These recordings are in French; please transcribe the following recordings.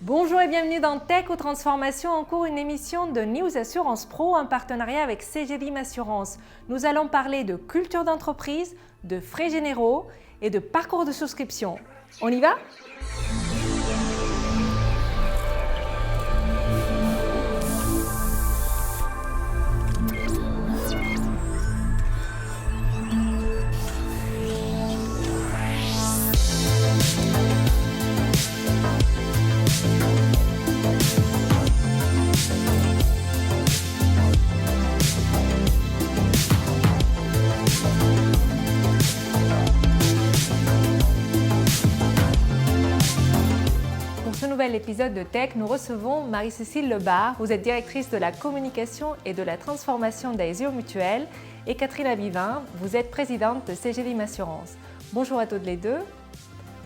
Bonjour et bienvenue dans Tech ou Transformation en cours, une émission de News Assurance Pro en partenariat avec CGLIM Assurance. Nous allons parler de culture d'entreprise, de frais généraux et de parcours de souscription. On y va ? Nouvel épisode de Tech, nous recevons Marie-Cécile Lebar. Vous êtes directrice de la communication et de la transformation d'Aesio Mutuel, et Catherine Abivin, vous êtes présidente de CGLIM Assurance. Bonjour à toutes les deux.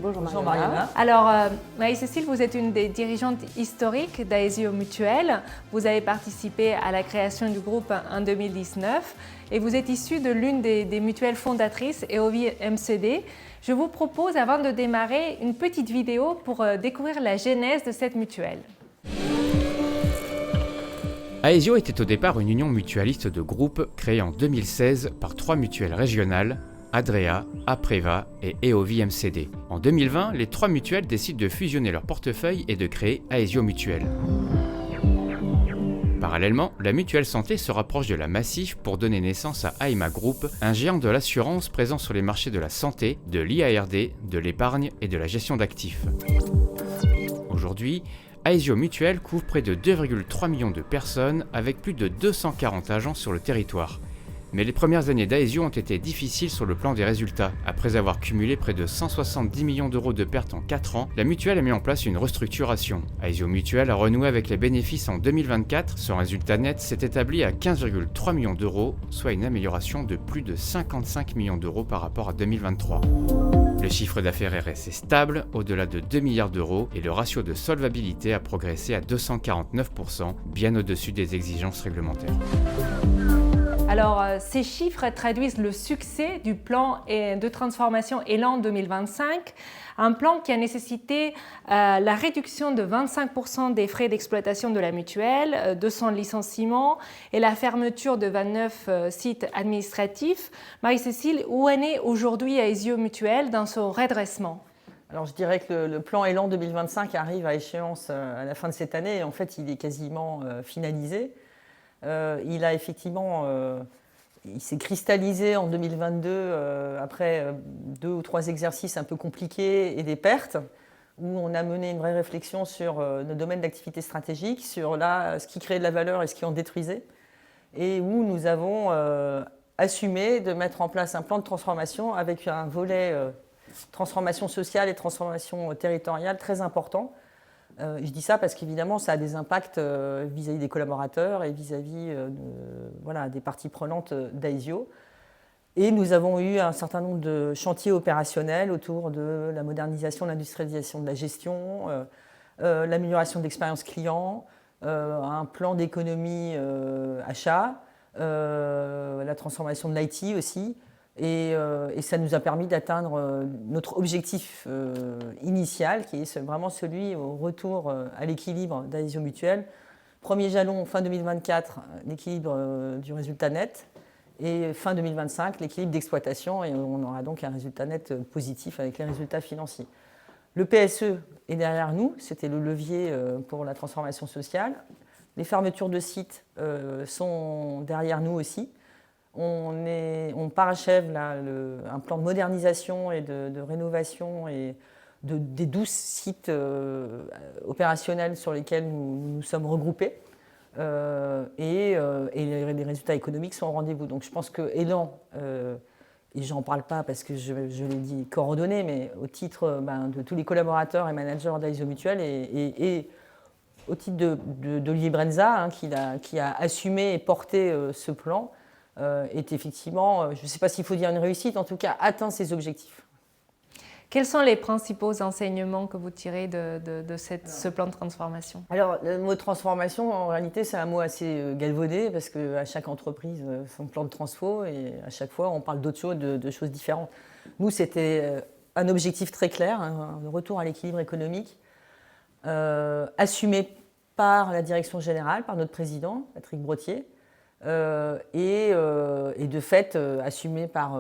Bonjour Mariana. Alors Marie-Cécile, vous êtes une des dirigeantes historiques d'Aesio Mutuel. Vous avez participé à la création du groupe en 2019 et vous êtes issue de l'une des mutuelles fondatrices, EOVI MCD. Je vous propose, avant de démarrer, une petite vidéo pour découvrir la genèse de cette mutuelle. Aesio était au départ une union mutualiste de groupe créée en 2016 par 3 mutuelles régionales, Adrea, Apreva et EOVI MCD. En 2020, les 3 mutuelles décident de fusionner leur portefeuille et de créer Aesio Mutuel. Parallèlement, la mutuelle santé se rapproche de la Massif pour donner naissance à Aima Group, un géant de l'assurance présent sur les marchés de la santé, de l'IARD, de l'épargne et de la gestion d'actifs. Aujourd'hui, Aesio Mutuel couvre près de 2,3 millions de personnes avec plus de 240 agents sur le territoire. Mais les premières années d'Aesio ont été difficiles sur le plan des résultats. Après avoir cumulé près de 170 millions d'euros de pertes en 4 ans, la mutuelle a mis en place une restructuration. Aesio Mutuel a renoué avec les bénéfices en 2024. Son résultat net s'est établi à 15,3 millions d'euros, soit une amélioration de plus de 55 millions d'euros par rapport à 2023. Le chiffre d'affaires est resté stable, au-delà de 2 milliards d'euros, et le ratio de solvabilité a progressé à 249%, bien au-dessus des exigences réglementaires. Alors, ces chiffres traduisent le succès du plan de transformation Élan 2025, un plan qui a nécessité la réduction de 25% des frais d'exploitation de la mutuelle, 200 licenciements et la fermeture de 29 sites administratifs. Marie-Cécile, où en est aujourd'hui Aesio Mutuel dans son redressement ? Alors je dirais que le plan Élan 2025 arrive à échéance à la fin de cette année et en fait il est quasiment finalisé. Il a effectivement, il s'est cristallisé en 2022 après 2 ou 3 exercices un peu compliqués et des pertes, où on a mené une vraie réflexion sur nos domaines d'activité stratégique, sur ce qui créait de la valeur et ce qui en détruisait, et où nous avons assumé de mettre en place un plan de transformation avec un volet transformation sociale et transformation territoriale très important. Je dis ça parce qu'évidemment, ça a des impacts vis-à-vis des collaborateurs et vis-à-vis des parties prenantes d'Aesio. Et nous avons eu un certain nombre de chantiers opérationnels autour de la modernisation, l'industrialisation de la gestion, l'amélioration de l'expérience client, un plan d'économie achat, la transformation de l'IT aussi. Et ça nous a permis d'atteindre notre objectif initial, qui est vraiment celui au retour à l'équilibre d'Aesio Mutuel. Premier jalon, fin 2024, l'équilibre du résultat net. Et fin 2025, l'équilibre d'exploitation. Et on aura donc un résultat net positif avec les résultats financiers. Le PSE est derrière nous, c'était le levier pour la transformation sociale. Les fermetures de sites sont derrière nous aussi. On parachève là, un plan de modernisation et de rénovation et des 12 sites opérationnels sur lesquels nous sommes regroupés. Et les résultats économiques sont au rendez-vous. Donc je pense que Élan, et j'en parle pas parce que je l'ai dit coordonné, mais au titre de tous les collaborateurs et managers d'Aesio Mutuel et au titre d'Olivier Brenza, qui a assumé et porté ce plan, est effectivement, je ne sais pas s'il faut dire une réussite, en tout cas atteint ses objectifs. Quels sont les principaux enseignements que vous tirez de ce plan de transformation ? Alors, le mot transformation, en réalité, c'est un mot assez galvaudé parce qu'à chaque entreprise, son plan de transfo, et à chaque fois, on parle d'autres choses, de choses différentes. Nous, c'était un objectif très clair, un retour à l'équilibre économique, assumé par la direction générale, par notre président, Patrick Brottier, et de fait assumé par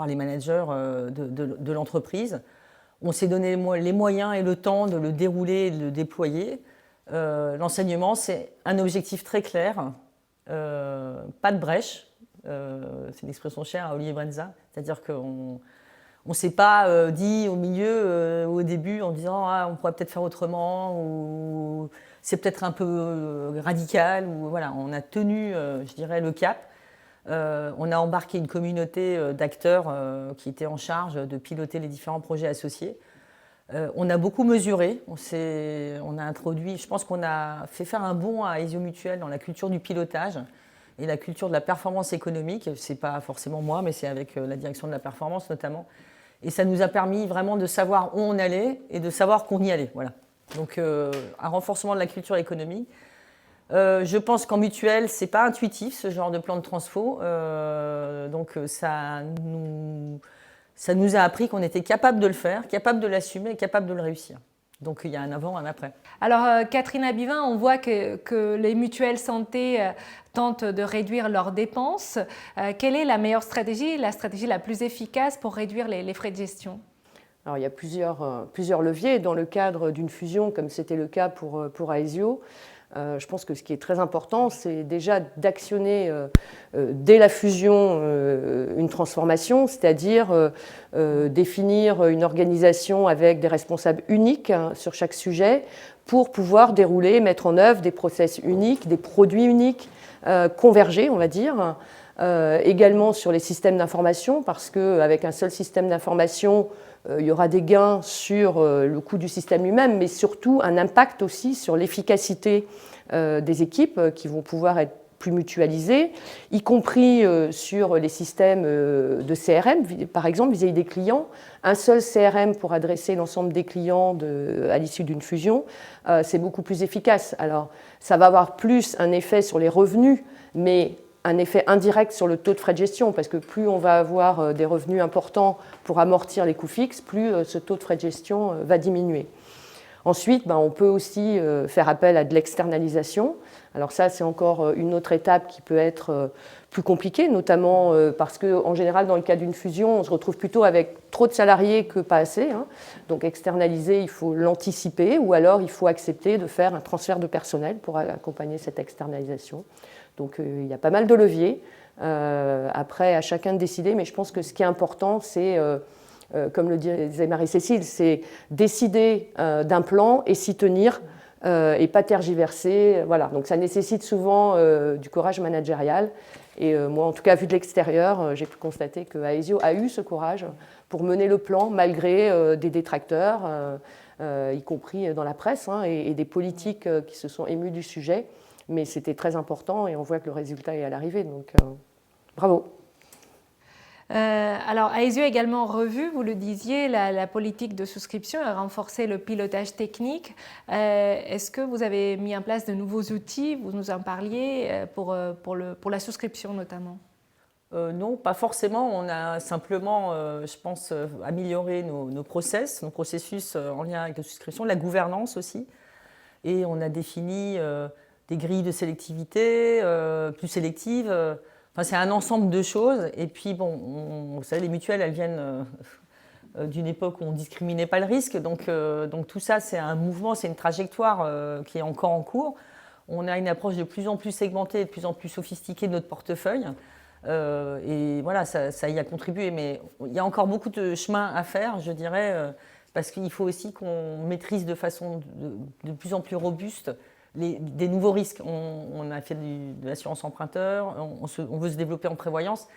les managers de l'entreprise. On s'est donné les moyens et le temps de le dérouler et de le déployer. L'enseignement, c'est un objectif très clair, pas de brèche. C'est une expression chère à Olivier Brenza, c'est-à-dire qu'on ne s'est pas dit au milieu, au début, en disant ah, on pourrait peut-être faire autrement, ou c'est peut-être un peu radical, ou voilà, on a tenu, je dirais, le cap. On a embarqué une communauté d'acteurs qui étaient en charge de piloter les différents projets associés. On a beaucoup mesuré, on a introduit, je pense qu'on a fait faire un bond à Aesio Mutuel dans la culture du pilotage et la culture de la performance économique. C'est pas forcément moi, mais c'est avec la direction de la performance notamment. Et ça nous a permis vraiment de savoir où on allait et de savoir qu'on y allait. Voilà. Donc un renforcement de la culture économique. Je pense qu'en mutuelle, ce n'est pas intuitif ce genre de plan de transfo. Donc ça nous a appris qu'on était capable de le faire, capable de l'assumer et capable de le réussir. Donc il y a un avant, un après. Alors Catherine Abivin, on voit que les mutuelles santé tentent de réduire leurs dépenses. Quelle est la meilleure stratégie, la stratégie la plus efficace pour réduire les frais de gestion ? Alors, il y a plusieurs leviers. Dans le cadre d'une fusion, comme c'était le cas pour Aesio, je pense que ce qui est très important, c'est déjà d'actionner dès la fusion une transformation, c'est-à-dire définir une organisation avec des responsables uniques sur chaque sujet pour pouvoir dérouler, mettre en œuvre des process uniques, des produits uniques, convergés, on va dire. Également sur les systèmes d'information, parce qu'avec un seul système d'information, il y aura des gains sur le coût du système lui-même, mais surtout un impact aussi sur l'efficacité des équipes qui vont pouvoir être plus mutualisées, y compris sur les systèmes de CRM, par exemple vis-à-vis des clients. Un seul CRM pour adresser l'ensemble des clients à l'issue d'une fusion, c'est beaucoup plus efficace. Alors, ça va avoir plus un effet sur les revenus, mais un effet indirect sur le taux de frais de gestion, parce que plus on va avoir des revenus importants pour amortir les coûts fixes, plus ce taux de frais de gestion va diminuer. Ensuite, on peut aussi faire appel à de l'externalisation. Alors ça, c'est encore une autre étape qui peut être plus compliquée, notamment parce qu'en général, dans le cas d'une fusion, on se retrouve plutôt avec trop de salariés que pas assez. Donc externaliser, il faut l'anticiper, ou alors il faut accepter de faire un transfert de personnel pour accompagner cette externalisation. Donc il y a pas mal de leviers. Après, à chacun de décider, mais je pense que ce qui est important, c'est, comme le disait Marie-Cécile, c'est décider d'un plan et s'y tenir et pas tergiverser. Voilà. Donc ça nécessite souvent du courage managérial. Et moi, en tout cas, vu de l'extérieur, j'ai pu constater que Aesio a eu ce courage pour mener le plan malgré des détracteurs, y compris dans la presse, et des politiques qui se sont émus du sujet. Mais c'était très important et on voit que le résultat est à l'arrivée, donc bravo. Alors, Aesio a également revu, vous le disiez, la politique de souscription et a renforcé le pilotage technique. Est-ce que vous avez mis en place de nouveaux outils, vous nous en parliez, pour la souscription notamment ? Non, pas forcément. On a simplement, je pense, amélioré nos processus en lien avec la souscription, la gouvernance aussi. Et on a défini des grilles de sélectivité plus sélectives. Enfin, c'est un ensemble de choses. Et puis, bon, vous savez, les mutuelles, elles viennent d'une époque où on ne discriminait pas le risque. Donc tout ça, c'est un mouvement, c'est une trajectoire qui est encore en cours. On a une approche de plus en plus segmentée, de plus en plus sophistiquée de notre portefeuille. Et voilà, ça y a contribué. Mais il y a encore beaucoup de chemin à faire, je dirais, parce qu'il faut aussi qu'on maîtrise de façon de plus en plus robuste des nouveaux risques. On a fait de l'assurance emprunteur, on veut se développer en prévoyance.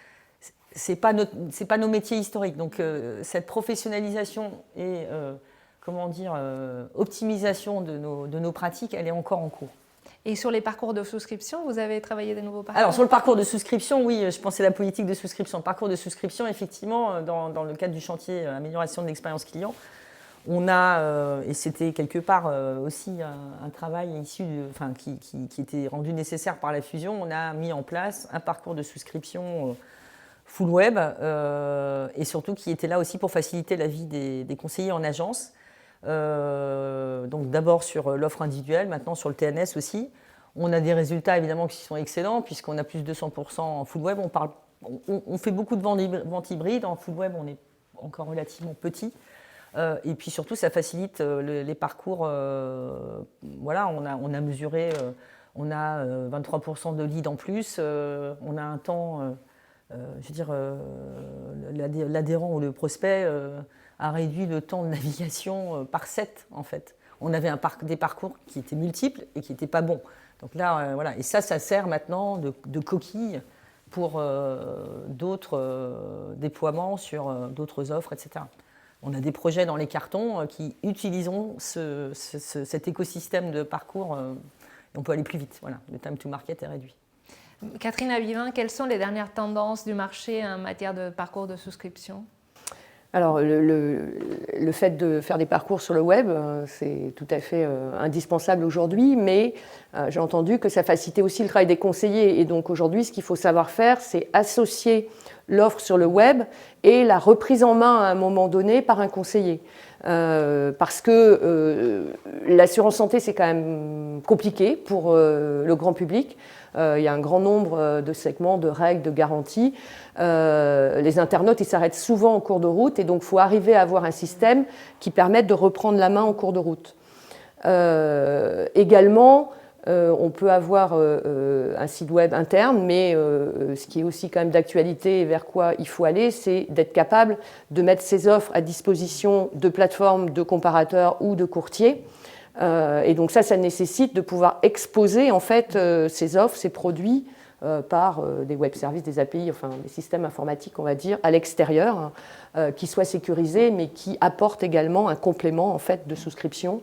Ce n'est pas nos métiers historiques. Donc cette professionnalisation et optimisation de nos pratiques, elle est encore en cours. Et sur les parcours de souscription, vous avez travaillé des nouveaux parcours ? Alors sur le parcours de souscription, oui, je pensais à la politique de souscription. Le parcours de souscription, effectivement, dans le cadre du chantier amélioration de l'expérience client, on a, et c'était quelque part aussi un travail qui était rendu nécessaire par la fusion, on a mis en place un parcours de souscription full web et surtout qui était là aussi pour faciliter la vie des conseillers en agence. Donc d'abord sur l'offre individuelle, maintenant sur le TNS aussi. On a des résultats évidemment qui sont excellents puisqu'on a plus de 200% en full web. On fait beaucoup de ventes hybrides. En full web, on est encore relativement petit. Et puis surtout, ça facilite les parcours. Voilà, on a mesuré, on a 23% de leads en plus. On a un temps, je veux dire, l'adhérent ou le prospect a réduit le temps de navigation par 7 en fait. On avait des parcours qui étaient multiples et qui n'étaient pas bons. Donc là, voilà. Et ça sert maintenant de coquille pour d'autres déploiements sur d'autres offres, etc. On a des projets dans les cartons qui utiliseront cet écosystème de parcours et on peut aller plus vite. Voilà. Le time to market est réduit. Catherine Abivin, quelles sont les dernières tendances du marché en matière de parcours de souscription ? Alors, le fait de faire des parcours sur le web, c'est tout à fait indispensable aujourd'hui, mais j'ai entendu que ça facilitait aussi le travail des conseillers. Et donc aujourd'hui, ce qu'il faut savoir faire, c'est associer l'offre sur le web et la reprise en main à un moment donné par un conseiller. Parce que l'assurance santé, c'est quand même compliqué pour le grand public. Il y a un grand nombre de segments, de règles, de garanties. Les internautes, ils s'arrêtent souvent en cours de route et donc il faut arriver à avoir un système qui permette de reprendre la main en cours de route. Également, on peut avoir un site web interne, mais ce qui est aussi quand même d'actualité et vers quoi il faut aller, c'est d'être capable de mettre ses offres à disposition de plateformes de comparateurs ou de courtiers. Et donc ça nécessite de pouvoir exposer en fait ces offres, ces produits par des web services, des API, enfin des systèmes informatiques, on va dire, à l'extérieur, qui soient sécurisés, mais qui apportent également un complément en fait de souscription.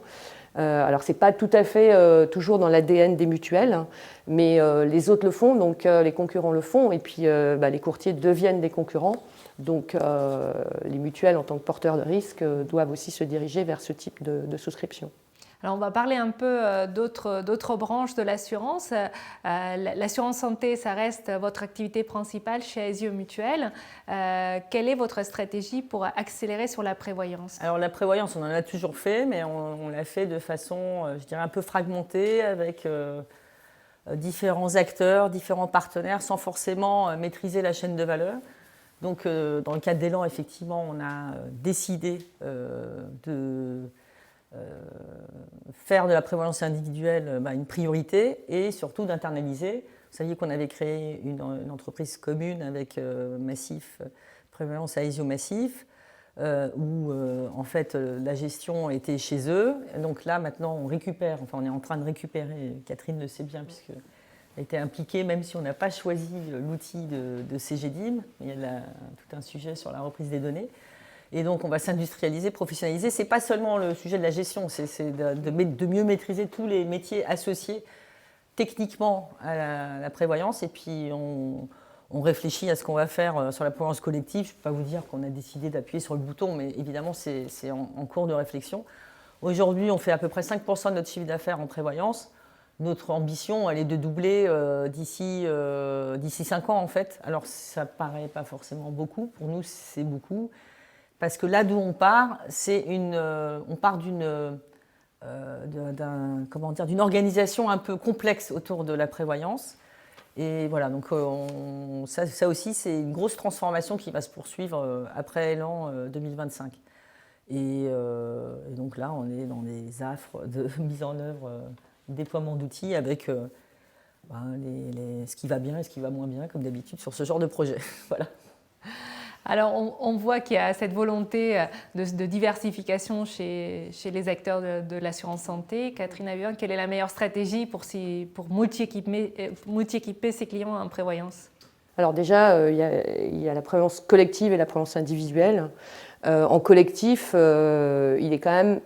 Alors c'est pas tout à fait toujours dans l'ADN des mutuelles, hein, mais les autres le font, donc les concurrents le font, et puis les courtiers deviennent des concurrents. Donc les mutuelles, en tant que porteurs de risques, doivent aussi se diriger vers ce type de souscription. Alors on va parler un peu d'autres branches de l'assurance. L'assurance santé, ça reste votre activité principale chez Aesio Mutuelle. Quelle est votre stratégie pour accélérer sur la prévoyance ? Alors la prévoyance, on en a toujours fait, mais on l'a fait de façon, je dirais, un peu fragmentée, avec différents acteurs, différents partenaires, sans forcément maîtriser la chaîne de valeur. Donc dans le cadre d'Élan, effectivement, on a décidé de faire de la prévoyance individuelle une priorité et surtout d'internaliser. Vous saviez qu'on avait créé une entreprise commune avec Massif, Prévoyance Aesio Massif, où en fait la gestion était chez eux. Donc là maintenant on récupère, enfin on est en train de récupérer, Catherine le sait bien puisqu'elle a été impliquée, même si on n'a pas choisi l'outil de CGDIM, il y a tout un sujet sur la reprise des données. Et donc, on va s'industrialiser, professionnaliser. Ce n'est pas seulement le sujet de la gestion, c'est de mieux maîtriser tous les métiers associés techniquement à la prévoyance. Et puis, on réfléchit à ce qu'on va faire sur la prévoyance collective. Je ne peux pas vous dire qu'on a décidé d'appuyer sur le bouton, mais évidemment, c'est en cours de réflexion. Aujourd'hui, on fait à peu près 5% de notre chiffre d'affaires en prévoyance. Notre ambition, elle est de doubler d'ici 5 ans, en fait. Alors, ça ne paraît pas forcément beaucoup. Pour nous, c'est beaucoup. Parce que là d'où on part, on part d'une organisation un peu complexe autour de la prévoyance. Et voilà, donc ça aussi, c'est une grosse transformation qui va se poursuivre après Élan 2025. Et donc là, on est dans des affres de mise en œuvre, déploiement d'outils avec ce qui va bien et ce qui va moins bien, comme d'habitude, sur ce genre de projet. Voilà. Alors, on voit qu'il y a cette volonté de diversification chez les acteurs de l'assurance santé. Catherine Abivin, quelle est la meilleure stratégie pour multi-équiper ses clients en prévoyance ? Alors déjà, il y a la prévoyance collective et la prévoyance individuelle. En collectif, il est quand même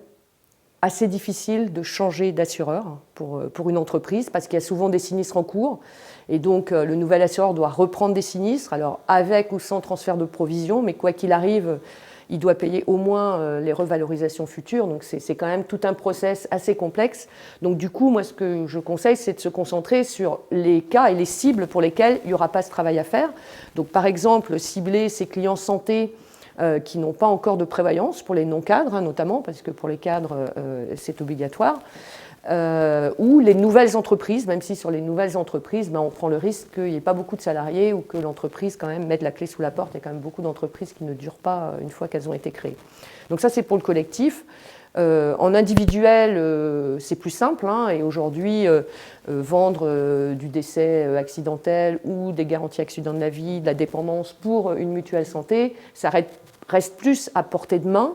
assez difficile de changer d'assureur pour une entreprise parce qu'il y a souvent des sinistres en cours. Et donc, le nouvel assureur doit reprendre des sinistres, alors avec ou sans transfert de provision, mais quoi qu'il arrive, il doit payer au moins les revalorisations futures. Donc, c'est quand même tout un process assez complexe. Donc, du coup, moi, ce que je conseille, c'est de se concentrer sur les cas et les cibles pour lesquels il n'y aura pas ce travail à faire. Donc, par exemple, cibler ses clients santé qui n'ont pas encore de prévoyance, pour les non-cadres notamment, parce que pour les cadres, c'est obligatoire. Ou les nouvelles entreprises, même si sur les nouvelles entreprises, on prend le risque qu'il n'y ait pas beaucoup de salariés ou que l'entreprise quand même mette la clé sous la porte. Il y a quand même beaucoup d'entreprises qui ne durent pas une fois qu'elles ont été créées. Donc ça, c'est pour le collectif. En individuel, c'est plus simple, et aujourd'hui, vendre du décès accidentel ou des garanties accident de la vie, de la dépendance pour une mutuelle santé, ça reste plus à portée de main.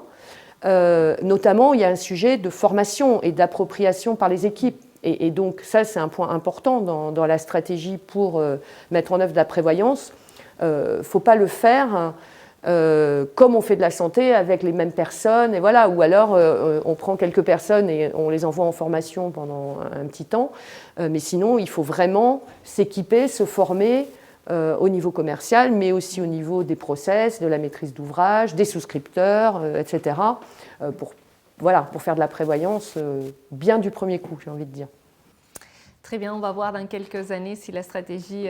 Notamment, il y a un sujet de formation et d'appropriation par les équipes. Et donc, ça, c'est un point important dans la stratégie pour mettre en œuvre de la prévoyance. Il ne faut pas le faire comme on fait de la santé avec les mêmes personnes. Et voilà. Ou alors, on prend quelques personnes et on les envoie en formation pendant un petit temps. Mais sinon, il faut vraiment s'équiper, se former au niveau commercial, mais aussi au niveau des process, de la maîtrise d'ouvrage, des souscripteurs, etc., pour faire de la prévoyance bien du premier coup, j'ai envie de dire. Très bien, on va voir dans quelques années si la stratégie,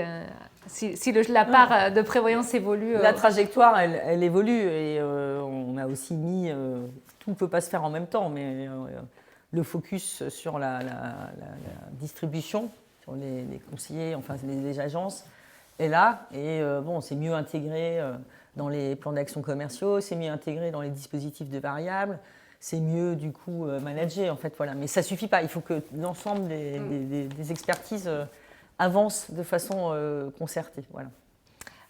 la part de prévoyance évolue. La trajectoire, elle évolue et on a aussi mis, tout ne peut pas se faire en même temps, mais le focus sur la distribution, sur les conseillers, enfin les agences, est là et c'est mieux intégré dans les plans d'action commerciaux, c'est mieux intégré dans les dispositifs de variables, c'est mieux du coup managé en fait, voilà. Mais ça suffit pas, il faut que l'ensemble des expertises avancent de façon concertée, voilà.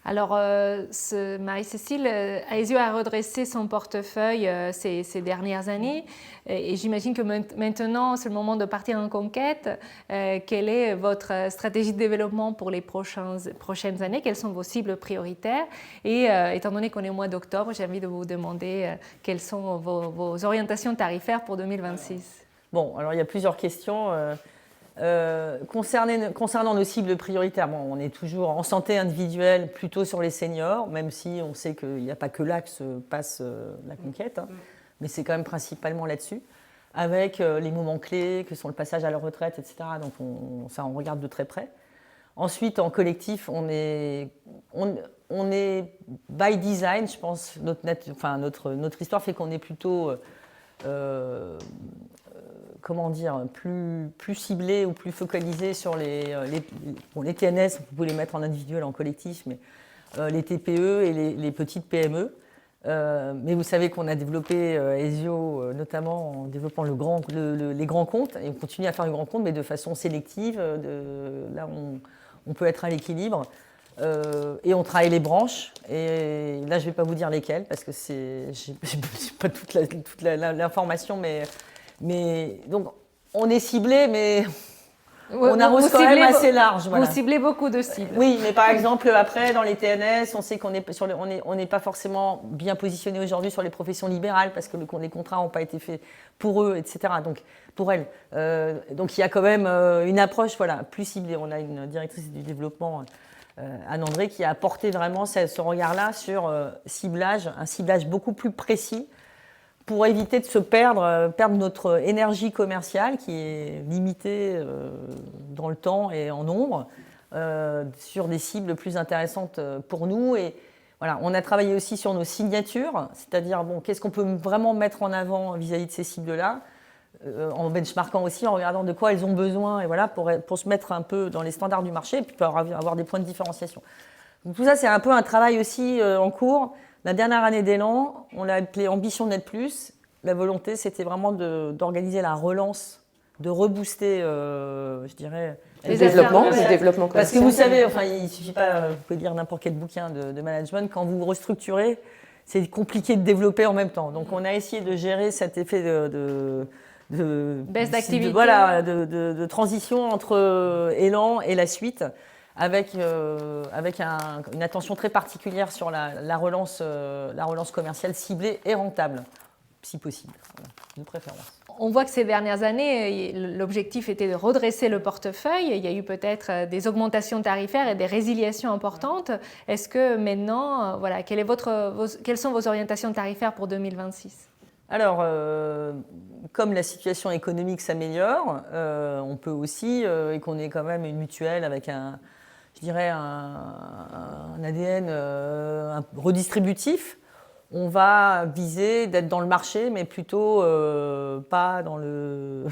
Alors, Marie-Cécile, Aesio a redressé son portefeuille ces dernières années et j'imagine que maintenant, c'est le moment de partir en conquête. Quelle est votre stratégie de développement pour les prochaines années? Quelles sont vos cibles prioritaires? Et étant donné qu'on est au mois d'octobre, j'ai envie de vous demander quelles sont vos orientations tarifaires pour 2026. Bon, alors il y a plusieurs questions. Concernant nos cibles prioritaires, on est toujours en santé individuelle, plutôt sur les seniors, même si on sait qu'il n'y a pas que là que se passe la conquête, mais c'est quand même principalement là-dessus, avec les moments clés que sont le passage à la retraite, etc. Donc ça, on regarde de très près. Ensuite, en collectif, on est by design, je pense. Notre histoire fait qu'on est plutôt plus ciblé ou plus focalisé sur les TNS, vous pouvez les mettre en individuel, en collectif, mais les TPE et les petites PME. Mais vous savez qu'on a développé Aesio, notamment en développant les grands comptes, et on continue à faire les grands comptes, mais de façon sélective. Là, on peut être à l'équilibre. Et on travaille les branches, et là, je ne vais pas vous dire lesquelles, parce que je n'ai pas toute l'information, mais donc, on est ciblé, mais on arrose quand même assez large. Voilà. Vous ciblez beaucoup de cibles. Oui, mais par exemple, après, dans les TNS, on sait qu'on n'est pas forcément bien positionné aujourd'hui sur les professions libérales parce que les contrats n'ont pas été faits pour eux, etc. Donc, pour elles. Donc, il y a quand même une approche plus ciblée. On a une directrice du développement, Anne-André, qui a apporté vraiment ce regard-là sur un ciblage beaucoup plus précis, pour éviter de se perdre notre énergie commerciale qui est limitée dans le temps et en nombre sur des cibles plus intéressantes pour nous. Et voilà, on a travaillé aussi sur nos signatures, c'est-à-dire qu'est-ce qu'on peut vraiment mettre en avant vis-à-vis de ces cibles-là, en benchmarkant aussi, en regardant de quoi elles ont besoin, et voilà, pour se mettre un peu dans les standards du marché et puis pour avoir des points de différenciation. Donc, tout ça, c'est un peu un travail aussi en cours. La dernière année d'élan, on l'a appelé Ambition Net Plus. La volonté, c'était vraiment d'organiser la relance, de rebooster, je dirais, le développement commercial. Parce que vous savez, il ne suffit pas, vous pouvez lire n'importe quel bouquin de management, quand vous restructurez, c'est compliqué de développer en même temps. Donc on a essayé de gérer cet effet de baisse d'activité, de transition entre élan et la suite, avec une attention très particulière sur la relance commerciale ciblée et rentable, si possible, de préférence. On voit que ces dernières années, l'objectif était de redresser le portefeuille. Il y a eu peut-être des augmentations tarifaires et des résiliations importantes. Est-ce que maintenant, quelles sont vos orientations tarifaires pour 2026 ? Alors, comme la situation économique s'améliore, on peut aussi, et qu'on est quand même une mutuelle avec un ADN redistributif, on va viser d'être dans le marché, mais plutôt pas dans le,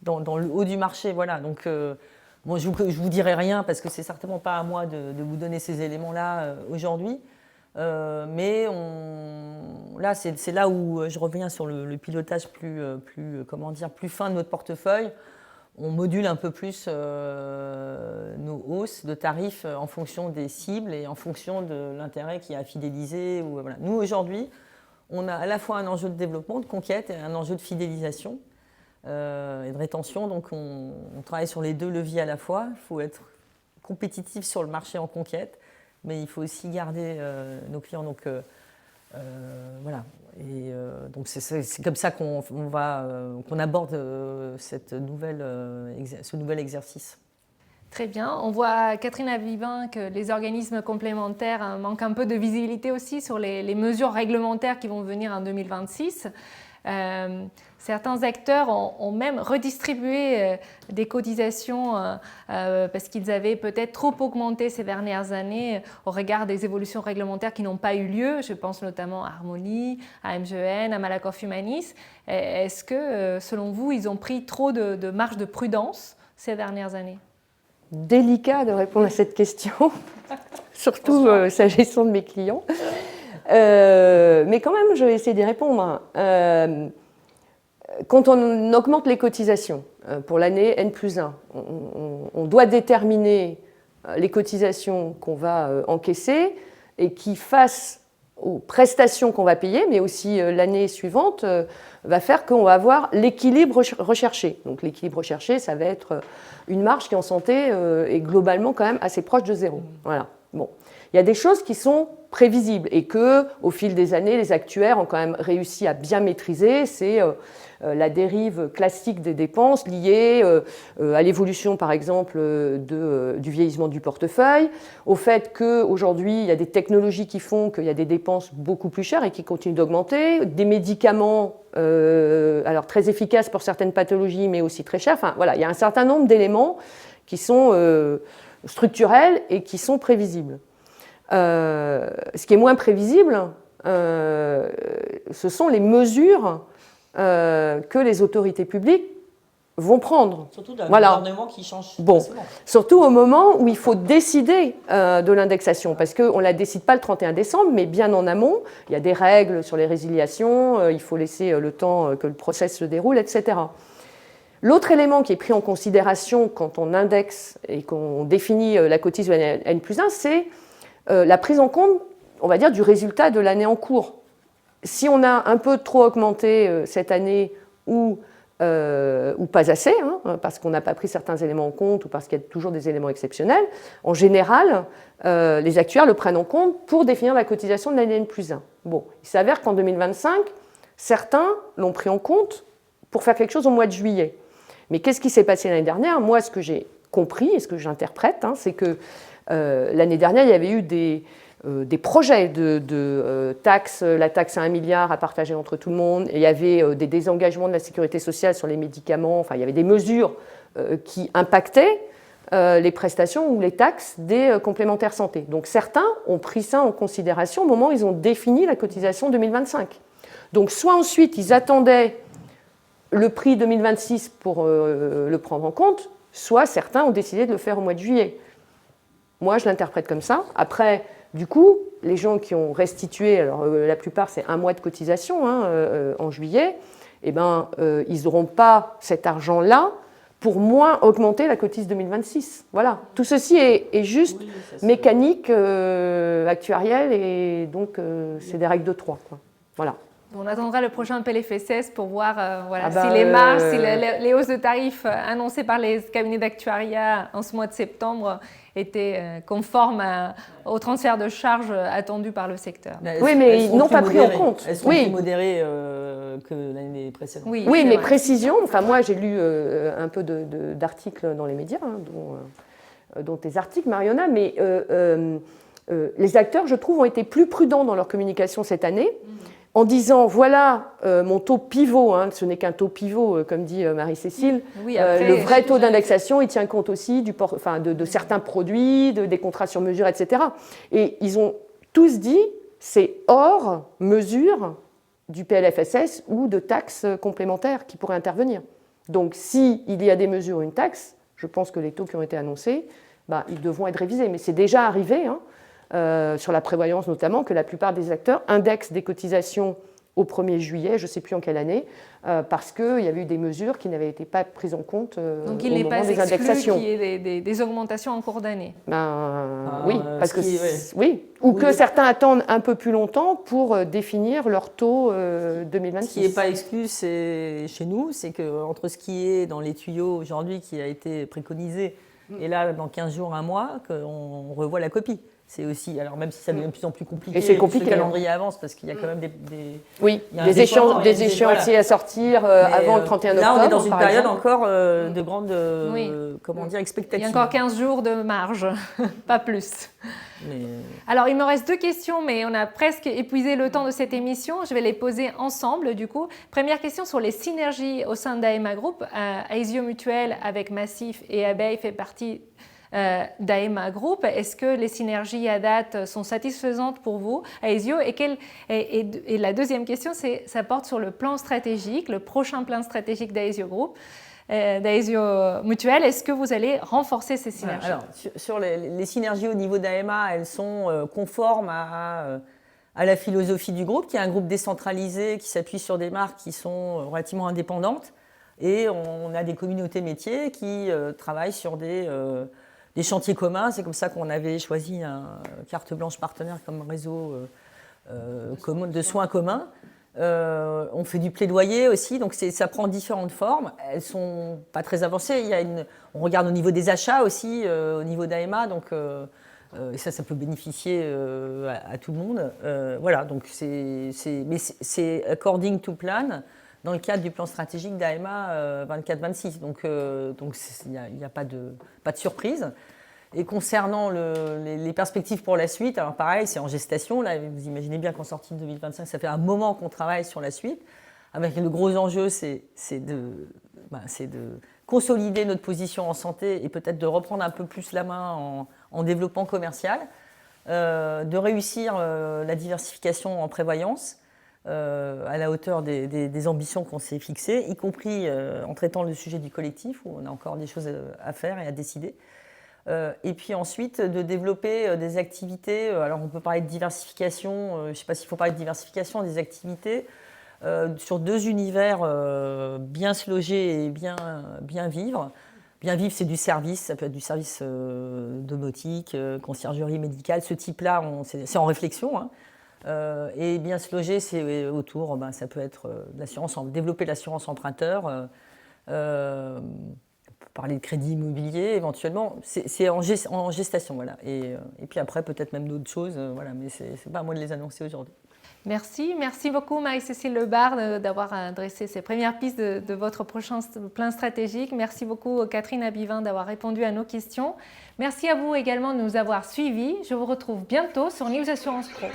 dans le haut du marché. Voilà. Donc, bon, je vous dirai rien parce que c'est certainement pas à moi de vous donner ces éléments-là aujourd'hui. Mais là, c'est là où je reviens sur le pilotage plus fin de notre portefeuille. On module un peu plus nos hausses de tarifs en fonction des cibles et en fonction de l'intérêt qu'il y a à fidéliser. Voilà. Nous, aujourd'hui, on a à la fois un enjeu de développement, de conquête et un enjeu de fidélisation et de rétention. Donc, on travaille sur les deux leviers à la fois. Il faut être compétitif sur le marché en conquête, mais il faut aussi garder nos clients. Donc, voilà. Et donc c'est comme ça qu'on aborde ce nouvel exercice. Très bien. On voit, Catherine Avivin, que les organismes complémentaires manquent un peu de visibilité aussi sur les mesures réglementaires qui vont venir en 2026. Certains acteurs ont même redistribué des cotisations parce qu'ils avaient peut-être trop augmenté ces dernières années au regard des évolutions réglementaires qui n'ont pas eu lieu. Je pense notamment à Harmonie, à MGN, à Malakoff Humanis. Est-ce que, selon vous, ils ont pris trop de marge de prudence ces dernières années? Délicat de répondre à cette question, surtout s'agissant de mes clients. Mais quand même, je vais essayer d'y répondre. Quand on augmente les cotisations pour l'année N+1, on doit déterminer les cotisations qu'on va encaisser et qui, face aux prestations qu'on va payer, mais aussi l'année suivante, va faire qu'on va avoir l'équilibre recherché. Donc l'équilibre recherché, ça va être une marge qui en santé est globalement quand même assez proche de zéro. Voilà. Bon. Il y a des choses qui sont prévisibles et que, au fil des années, les actuaires ont quand même réussi à bien maîtriser. C'est la dérive classique des dépenses liées à l'évolution, par exemple, du vieillissement du portefeuille, au fait qu'aujourd'hui, il y a des technologies qui font qu'il y a des dépenses beaucoup plus chères et qui continuent d'augmenter, des médicaments alors très efficaces pour certaines pathologies, mais aussi très chers. Enfin, voilà, il y a un certain nombre d'éléments qui sont structurels et qui sont prévisibles. Ce qui est moins prévisible, ce sont les mesures que les autorités publiques vont prendre. Surtout d'un gouvernement qui change facilement. Surtout au moment où il faut décider de l'indexation, parce qu'on ne la décide pas le 31 décembre, mais bien en amont. Il y a des règles sur les résiliations, il faut laisser le temps que le process se déroule, etc. L'autre élément qui est pris en considération quand on indexe et qu'on définit la cotise N+1, c'est la prise en compte, on va dire, du résultat de l'année en cours. Si on a un peu trop augmenté cette année ou pas assez, parce qu'on n'a pas pris certains éléments en compte ou parce qu'il y a toujours des éléments exceptionnels, en général, les actuaires le prennent en compte pour définir la cotisation de l'année N+1. Bon, il s'avère qu'en 2025, certains l'ont pris en compte pour faire quelque chose au mois de juillet. Mais qu'est-ce qui s'est passé l'année dernière? Moi, ce que j'ai compris et ce que j'interprète, c'est que l'année dernière, il y avait eu des projets de taxes, la taxe à 1 milliard à partager entre tout le monde, et il y avait des désengagements de la sécurité sociale sur les médicaments, enfin il y avait des mesures qui impactaient les prestations ou les taxes des complémentaires santé. Donc certains ont pris ça en considération au moment où ils ont défini la cotisation 2025. Donc soit ensuite ils attendaient le prix 2026 pour le prendre en compte, soit certains ont décidé de le faire au mois de juillet. Moi, je l'interprète comme ça. Après, du coup, les gens qui ont restitué, alors la plupart, c'est 1 mois de cotisation en juillet, eh ben, ils n'auront pas cet argent-là pour moins augmenter la cotise 2026. Voilà. Tout ceci est juste mécanique, actuarielle, et donc c'est des règles de 3. Quoi. Voilà. On attendra le prochain PLFSS pour voir si les marges, si les hausses de tarifs annoncées par les cabinets d'actuariat en ce mois de septembre étaient conformes au transfert de charges attendu par le secteur. Oui, mais ils n'ont pas pris en compte. Elles sont plus modérées que l'année précédente. Oui, mais précision, enfin moi j'ai lu un peu d'articles dans les médias, dont tes articles, Mariona, mais les acteurs, je trouve, ont été plus prudents dans leur communication cette année. En disant, voilà mon taux pivot, ce n'est qu'un taux pivot, comme dit Marie-Cécile, le vrai taux d'indexation, il tient compte aussi de certains produits, des contrats sur mesure, etc. Et ils ont tous dit, c'est hors mesure du PLFSS ou de taxes complémentaires qui pourraient intervenir. Donc s'il y a des mesures ou une taxe, je pense que les taux qui ont été annoncés, ils devront être révisés. Mais c'est déjà arrivé, sur la prévoyance notamment, que la plupart des acteurs indexent des cotisations au 1er juillet, je ne sais plus en quelle année, parce qu'il y avait eu des mesures qui n'avaient été pas prises en compte Donc au il n'est moment pas des exclu indexations. qu'il y ait des augmentations en cours d'année. Oui, parce que oui. ou que certains attendent un peu plus longtemps pour définir leur taux 2026. Ce qui n'est pas exclu chez nous, c'est qu'entre ce qui est dans les tuyaux aujourd'hui, qui a été préconisé, et là, dans 15 jours, un mois, qu'on revoit la copie. C'est aussi, alors même si ça devient de plus en plus compliqué, et c'est compliqué, le calendrier avance parce qu'il y a quand même des échéanciers à sortir avant le 31 octobre. Là, on est dans une période exemple. encore de grande expectative. Il y a encore 15 jours de marge, pas plus. Mais... Alors, il me reste 2 questions, mais on a presque épuisé le temps de cette émission. Je vais les poser ensemble, du coup. Première question sur les synergies au sein d'AEMA Group. Aesio Mutuel, avec Massif et Abeille, fait partie d'AEMA Group. Est-ce que les synergies à date sont satisfaisantes pour vous, Aesio? Et la deuxième question, ça porte sur le plan stratégique, le prochain plan stratégique d'Aesio Group, d'Aesio Mutuel. Est-ce que vous allez renforcer ces synergies? Alors, sur les synergies au niveau d'AEMA, elles sont conformes à la philosophie du groupe, qui est un groupe décentralisé qui s'appuie sur des marques qui sont relativement indépendantes. Et on a des communautés métiers qui travaillent sur des chantiers communs. C'est comme ça qu'on avait choisi un carte blanche partenaire comme réseau de soins communs. On fait du plaidoyer aussi, donc ça prend différentes formes. Elles ne sont pas très avancées. On regarde au niveau des achats aussi, au niveau d'AEMA, donc et ça peut bénéficier à tout le monde. Voilà, donc mais c'est according to plan dans le cadre du plan stratégique d'AEMA 24-26. Donc il n'y a pas de surprise. Et concernant les perspectives pour la suite, alors pareil, c'est en gestation. Là, vous imaginez bien qu'en sortie de 2025, ça fait un moment qu'on travaille sur la suite. Avec le gros enjeu, c'est de consolider notre position en santé et peut-être de reprendre un peu plus la main en développement commercial, de réussir la diversification en prévoyance à la hauteur des ambitions qu'on s'est fixées, y compris en traitant le sujet du collectif, où on a encore des choses à faire et à décider. Et puis ensuite, de développer des activités, alors on peut parler de diversification, je ne sais pas s'il faut parler de diversification, des activités sur 2 univers bien se loger et bien vivre. Bien vivre, c'est du service, ça peut être du service domotique, conciergerie médicale, ce type-là, c'est en réflexion. Hein. Et bien se loger, c'est autour, ça peut être l'assurance, développer l'assurance emprunteur, on peut parler de crédit immobilier éventuellement, c'est en gestation, voilà. Et puis après, peut-être même d'autres choses, voilà, mais ce n'est pas à moi de les annoncer aujourd'hui. Merci beaucoup Marie-Cécile Lebard d'avoir dressé ces premières pistes de votre prochain plan stratégique. Merci beaucoup Catherine Abivin d'avoir répondu à nos questions. Merci à vous également de nous avoir suivis. Je vous retrouve bientôt sur News Assurance Pro.